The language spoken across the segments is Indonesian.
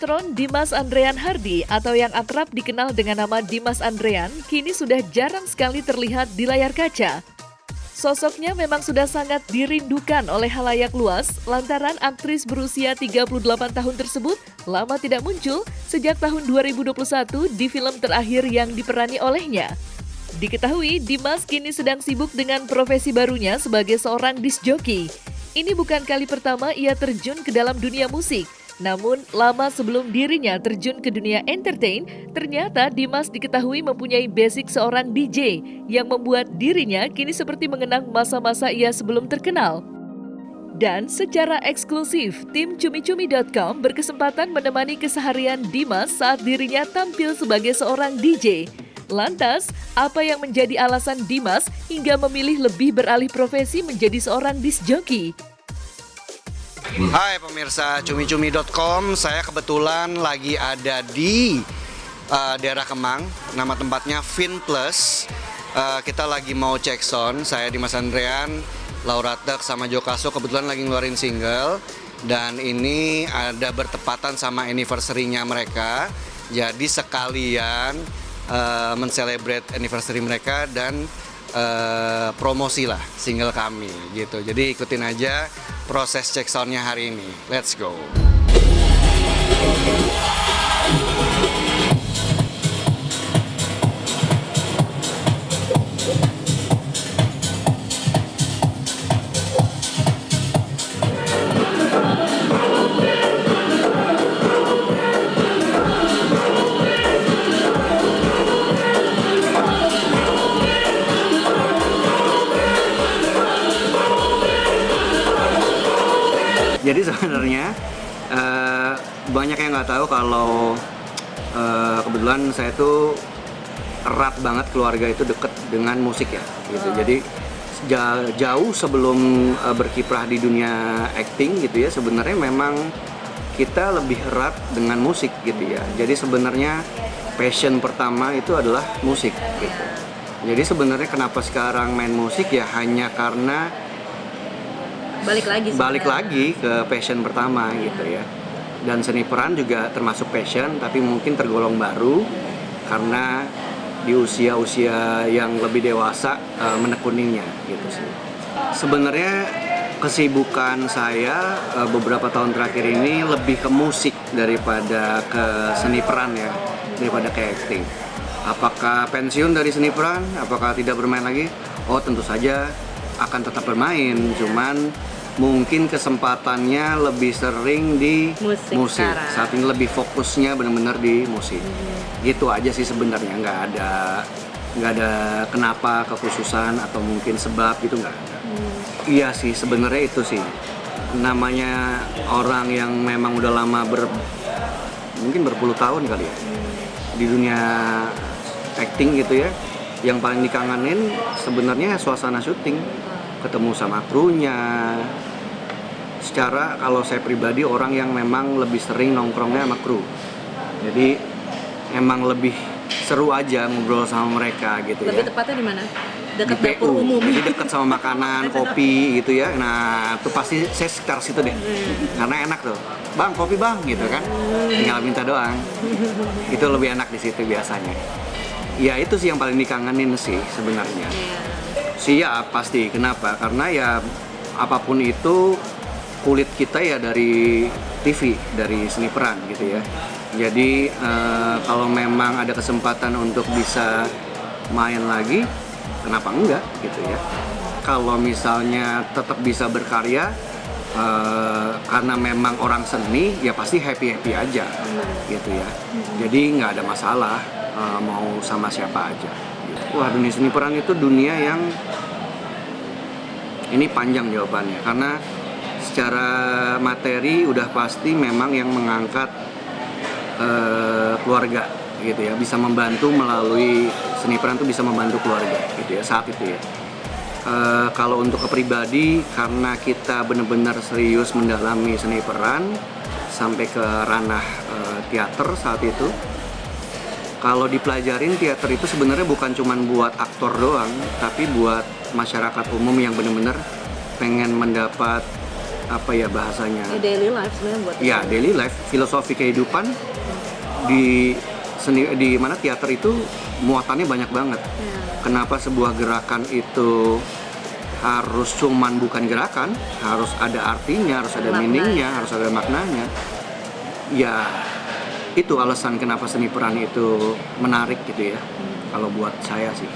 Sinetron Dimas Andrean Hardy atau yang akrab dikenal dengan nama Dimas Andrean kini sudah jarang sekali terlihat di layar kaca. Sosoknya memang sudah sangat dirindukan oleh halayak luas lantaran aktris berusia 38 tahun tersebut lama tidak muncul sejak tahun 2021 di film terakhir yang diperani olehnya. Diketahui Dimas kini sedang sibuk dengan profesi barunya sebagai seorang disc jockey. Ini bukan kali pertama ia terjun ke dalam dunia musik. Namun, lama sebelum dirinya terjun ke dunia entertain, ternyata Dimas diketahui mempunyai basic seorang DJ yang membuat dirinya kini seperti mengenang masa-masa ia sebelum terkenal. Dan secara eksklusif, tim cumi-cumi.com berkesempatan menemani keseharian Dimas saat dirinya tampil sebagai seorang DJ. Lantas, apa yang menjadi alasan Dimas hingga memilih lebih beralih profesi menjadi seorang disc jockey? Hai pemirsa cumi-cumi.com, saya kebetulan lagi ada di daerah Kemang, nama tempatnya Fin Plus. Kita lagi mau cek sound, saya Dimas Andrean, Laura Tek sama Jokaso kebetulan lagi ngeluarin single. Dan ini ada bertepatan sama anniversary-nya mereka, jadi sekalian men-celebrate anniversary mereka dan promosi lah single kami gitu. Jadi ikutin aja proses cek soundnya hari ini. Let's go. Jadi sebenarnya banyak yang nggak tahu kalau kebetulan saya tuh erat banget, keluarga itu deket dengan musik ya gitu. Jadi jauh sebelum berkiprah di dunia acting gitu ya, sebenarnya memang kita lebih erat dengan musik gitu ya. Jadi sebenarnya passion pertama itu adalah musik gitu. Jadi sebenarnya kenapa sekarang main musik ya hanya karena balik lagi ke passion pertama gitu ya. Dan seni peran juga termasuk passion, tapi mungkin tergolong baru karena di usia-usia yang lebih dewasa menekuninya gitu sih. Sebenarnya kesibukan saya beberapa tahun terakhir ini lebih ke musik daripada ke seni peran ya, daripada ke acting. Apakah pensiun dari seni peran? Apakah tidak bermain lagi? Oh tentu saja akan tetap bermain, cuman mungkin kesempatannya lebih sering di musik. Saat ini lebih fokusnya benar-benar di musik. Gitu aja sih sebenarnya, nggak ada kenapa kekhususan atau mungkin sebab gitu, nggak ada. Iya sih sebenarnya itu sih. Namanya orang yang memang udah lama mungkin berpuluh tahun kali ya di dunia acting gitu ya. Yang paling dikangenin sebenarnya suasana syuting, ketemu sama krunya. Secara kalau saya pribadi orang yang memang lebih sering nongkrongnya sama kru, jadi emang lebih seru aja ngobrol sama mereka gitu. Lebih ya. Tepatnya di mana? Dekat Di dapur PU, umum. jadi dekat sama makanan, kopi gitu ya. Nah itu pasti saya sekitar situ deh, karena enak tuh. Bang kopi bang gitu kan, tinggal minta doang. Itu lebih enak di situ biasanya. Ya itu sih yang paling dikangenin sih sebenarnya. Siap pasti, kenapa? Karena ya apapun itu kulit kita ya dari TV, dari seni peran gitu ya. Jadi kalau memang ada kesempatan untuk bisa main lagi, kenapa enggak gitu ya. Kalau misalnya tetap bisa berkarya karena memang orang seni, ya pasti happy-happy aja gitu ya. Jadi nggak ada masalah mau sama siapa aja. Wah, dunia seni peran itu dunia yang ini panjang jawabannya, karena secara materi udah pasti memang yang mengangkat keluarga gitu ya, bisa membantu melalui seni peran tuh bisa membantu keluarga gitu ya saat itu ya. Kalau untuk ke pribadi, karena kita benar-benar serius mendalami seni peran sampai ke ranah teater saat itu. Kalau dipelajarin teater itu sebenarnya bukan cuma buat aktor doang, tapi buat masyarakat umum yang benar-benar pengen mendapat apa ya bahasanya? Ya, daily life sebenarnya buat Ya, itu. daily life, filosofi kehidupan di seni, di mana teater itu muatannya banyak banget. Ya. Kenapa sebuah gerakan itu harus cuman bukan gerakan, harus ada artinya, harus ada Makna. meaningnya, harus ada maknanya. Ya, itu alasan kenapa seni peran itu menarik gitu ya. Kalau buat saya sih.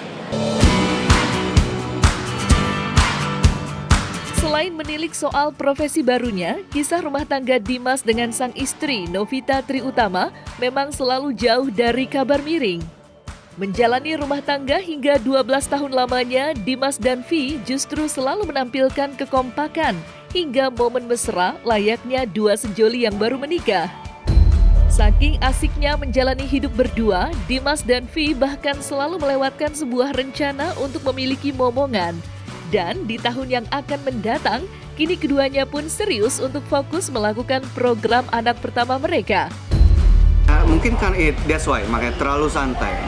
Selain menilik soal profesi barunya, kisah rumah tangga Dimas dengan sang istri Novita Triutama memang selalu jauh dari kabar miring. Menjalani rumah tangga hingga 12 tahun lamanya, Dimas dan Vi justru selalu menampilkan kekompakan hingga momen mesra layaknya dua sejoli yang baru menikah. Saking asiknya menjalani hidup berdua, Dimas dan Vi bahkan selalu melewatkan sebuah rencana untuk memiliki momongan. Dan di tahun yang akan mendatang, kini keduanya pun serius untuk fokus melakukan program anak pertama mereka. Mungkin kan that's why, makanya terlalu santai.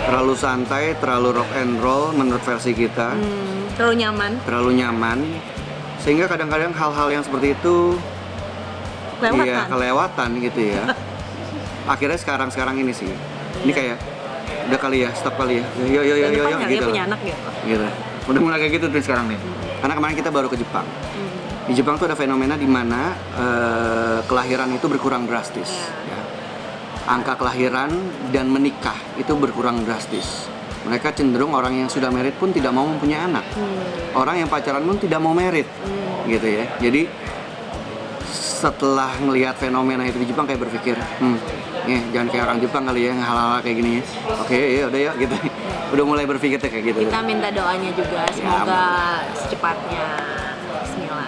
Terlalu santai, terlalu rock and roll menurut versi kita. Terlalu nyaman. Terlalu nyaman. Sehingga kadang-kadang hal-hal yang seperti itu Kelewatan. iya, kelewatan gitu ya. Akhirnya sekarang ini sih. Ini kayak udah kali ya, stop kali ya. Yo Dan depan kali gitu. ya punya anak gitu. Gitu. Udah mulai kayak gitu tuh sekarang nih. Karena kemarin kita baru ke Jepang. Di Jepang tuh ada fenomena di mana kelahiran itu berkurang drastis. Ya. Angka kelahiran dan menikah itu berkurang drastis. Mereka cenderung orang yang sudah married pun tidak mau mempunyai anak. Orang yang pacaran pun tidak mau married. Gitu ya. Jadi setelah ngelihat fenomena itu di Jepang kayak berpikir, jangan kayak orang Jepang kali ya, hal-hal kayak gini ya. Oke, ya udah ya gitu. Udah mulai berpikir tuh kayak gitu. Kita minta doanya juga, semoga secepatnya. Bismillah.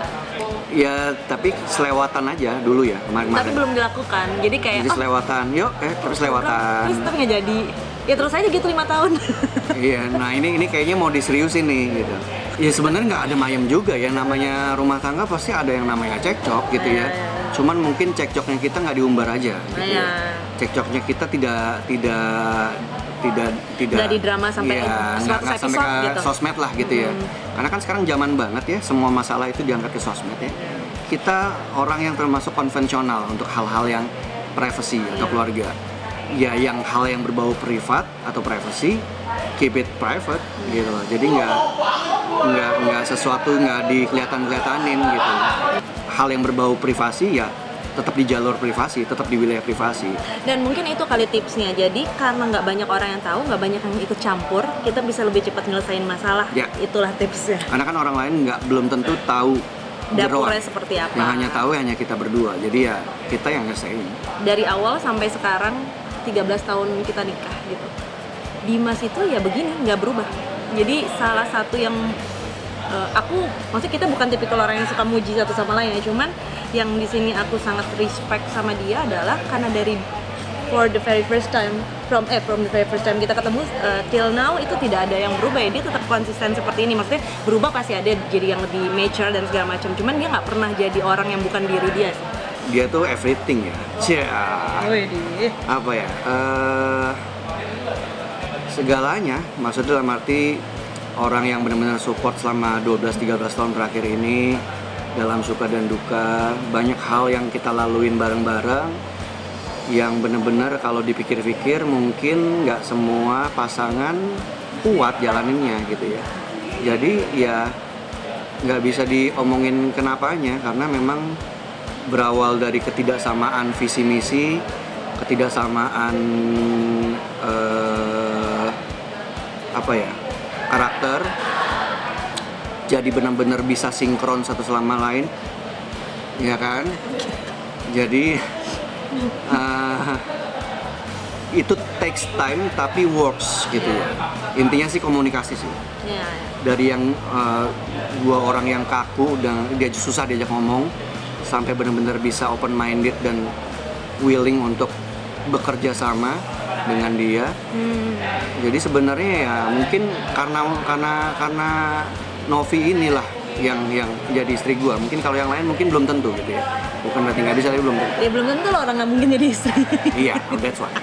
Ya, tapi selewatan aja dulu ya kemarin. Tapi belum dilakukan, jadi kayak Jadi selewatan, yuk, tapi selewatan. terus tapi nggak jadi. Ya terus aja gitu 5 tahun. Iya, nah ini kayaknya mau diseriusin nih gitu. Ya sebenarnya nggak ada mayem juga ya, namanya rumah tangga pasti ada yang namanya cekcok gitu ya. Cuman mungkin cekcoknya kita nggak diumbar aja gitu ya. Cekcoknya kita tidak Nggak di drama sampai nggak 100 sampai episode ke gitu. sosmed lah gitu ya. Karena kan sekarang zaman banget ya, semua masalah itu diangkat ke sosmed ya. Kita orang yang termasuk konvensional untuk hal-hal yang privacy atau keluarga. Ya yang hal yang berbau privat atau privacy, keep it private gitu loh. Jadi nggak sesuatu nggak dikelihatanin gitu. Hal yang berbau privasi ya tetap di jalur privasi, tetap di wilayah privasi. Dan mungkin itu kali tipsnya. Jadi karena nggak banyak orang yang tahu, nggak banyak yang ikut campur, kita bisa lebih cepat nyelesain masalah. Ya. Itulah tipsnya. Karena kan orang lain belum tentu tahu Dapurnya jeroan. seperti apa. Yang hanya tahu hanya kita berdua. Jadi ya kita yang ngesain. Dari awal sampai sekarang 13 tahun kita nikah gitu. Dimas itu ya begini, nggak berubah. Jadi salah satu yang maksudnya kita bukan tipikal orang yang suka muji satu sama lain ya, cuman yang di sini aku sangat respect sama dia adalah karena dari from the very first time kita ketemu till now itu tidak ada yang berubah ya, dia tetap konsisten seperti ini. Maksudnya berubah pasti ada, jadi yang lebih mature dan segala macam, cuman dia nggak pernah jadi orang yang bukan diri dia sih. Dia tuh everything ya. Apa ya? Segalanya, maksudnya dalam arti orang yang benar-benar support selama 12-13 tahun terakhir ini dalam suka dan duka, banyak hal yang kita laluin bareng-bareng yang benar-benar kalau dipikir-pikir mungkin nggak semua pasangan kuat jalaninnya gitu ya. Jadi ya nggak bisa diomongin kenapanya karena memang berawal dari ketidaksamaan visi misi, ketidaksamaan karakter, jadi benar-benar bisa sinkron satu sama lain, ya kan? Jadi itu takes time tapi works gitu ya. Intinya sih komunikasi sih. Ya. Dari yang dua orang yang kaku dan dia susah diajak ngomong sampai benar-benar bisa open minded dan willing untuk bekerja sama dengan dia. Jadi sebenarnya ya mungkin karena Novi inilah yang jadi istri gua. Mungkin kalau yang lain mungkin belum tentu gitu ya. Bukan berarti nggak bisa, tapi belum tentu. Ya belum tentu loh orang nggak mungkin jadi istri. Iya, that's why.